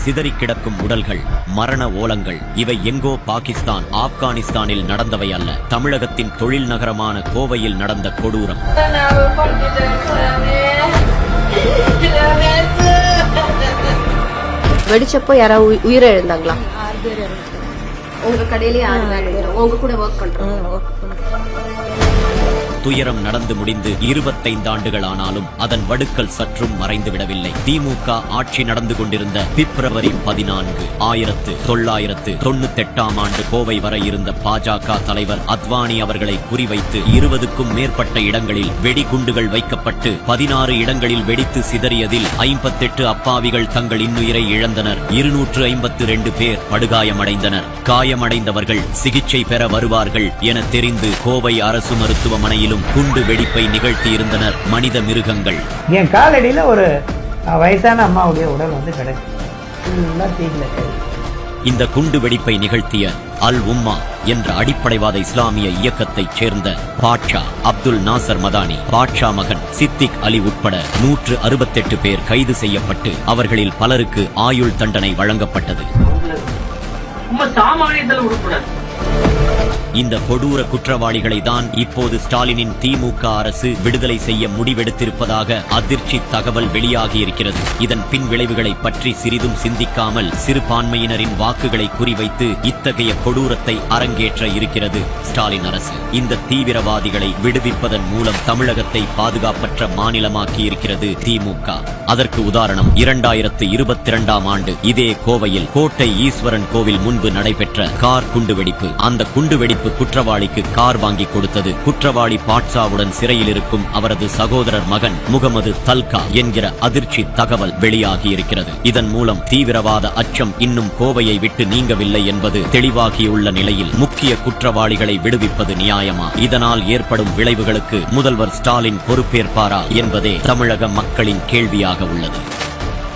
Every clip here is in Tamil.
சிதறி கிடக்கும் உடல்கள், மரண ஓலங்கள் இவை எங்கோ பாகிஸ்தான், ஆப்கானிஸ்தானில் நடந்தவை அல்ல. தமிழகத்தின் தொழில் நகரமான கோவையில் நடந்த கொடூரம். வெடிச்சப்போ யாராவது உயிரிழந்தாங்களா? உங்க கடையிலேயே உங்க கூட ஒர்க் பண்றோம். துயரம் நடந்து முடிந்து 25 ஆண்டுகள் ஆனாலும் அதன் வடுக்கள் சற்றும் மறைந்துவிடவில்லை. திமுக ஆட்சி நடந்து கொண்டிருந்த பிப்ரவரி 14, 1998 ஆண்டு கோவை வர இருந்த பாஜக தலைவர் அத்வானி அவர்களை குறிவைத்து 20க்கும் மேற்பட்ட இடங்களில் வெடிகுண்டுகள் வைக்கப்பட்டு 16 இடங்களில் வெடித்து சிதறியதில் 58 அப்பாவிகள் தங்கள் இன்னுயிரை இழந்தனர். 252 பேர் படுகாயமடைந்தனர். காயமடைந்தவர்கள் சிகிச்சை பெற வருவார்கள் என தெரிந்து கோவை அரசு மருத்துவமனையிலும் குண்டு வெடிப்பை நிகழ்த்தி இருந்தனர் மனித மிருகங்கள். என் காலடியில ஒரு வயசான அம்மாவுடைய உடல் வந்து கிடைக்கும். இந்த குண்டு வெடிப்பை நிகழ்த்திய அல் உம்மா என்ற அடிப்படைவாத இஸ்லாமிய இயக்கத்தைச் சேர்ந்த பாட்ஷா அப்துல் நாசர் மதானி, பாட்ஷா மகன் சித்திக் அலி உட்பட 168 பேர் கைது செய்யப்பட்டு அவர்களில் பலருக்கு ஆயுள் தண்டனை வழங்கப்பட்டது. இந்த கொடூர குற்றவாளிகளை தான் இப்போது ஸ்டாலினின் திமுக அரசு விடுதலை செய்ய முடிவெடுத்திருப்பதாக அதிர்ச்சி தகவல் வெளியாகியிருக்கிறது. இதன் பின் விளைவுகளை பற்றி சிறிதும் சிந்திக்காமல் சிறுபான்மையினரின் வாக்குகளை குறிவைத்து இத்தகைய கொடூரத்தை அரங்கேற்ற இருக்கிறது ஸ்டாலின் அரசு. இந்த தீவிரவாதிகளை விடுவிப்பதன் மூலம் தமிழகத்தை பாதுகாப்பற்ற மாநிலமாக்கி இருக்கிறது திமுக. அதற்கு உதாரணம் 2022 ஆண்டு இதே கோவையில் கோட்டை ஈஸ்வரன் கோவில் முன்பு நடைபெற்ற கார் குண்டுவெடிப்பு. அந்த குண்டுவெடிப்பு குற்றவாளிக்கு கார் வாங்கி கொடுத்தது குற்றவாளி பாட்சாவுடன் சிறையில் இருக்கும் அவரது சகோதரர் மகன் முகமது தல்கா என்கிற அதிர்ச்சி தகவல் வெளியாகி இருக்கிறது. இதன் மூலம் தீவிரவாத அச்சம் இன்னும் கோவையை விட்டு நீங்கவில்லை என்பது தெளிவாகியுள்ள நிலையில் முக்கிய குற்றவாளிகளை விடுவிப்பது நியாயமா? இதனால் ஏற்படும் விளைவுகளுக்கு முதல்வர் ஸ்டாலின் பொறுப்பேற்பாரா என்பதே தமிழக மக்களின் கேள்வியாக உள்ளது.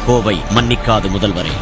கோவை மன்னிக்காது முதல்வரே.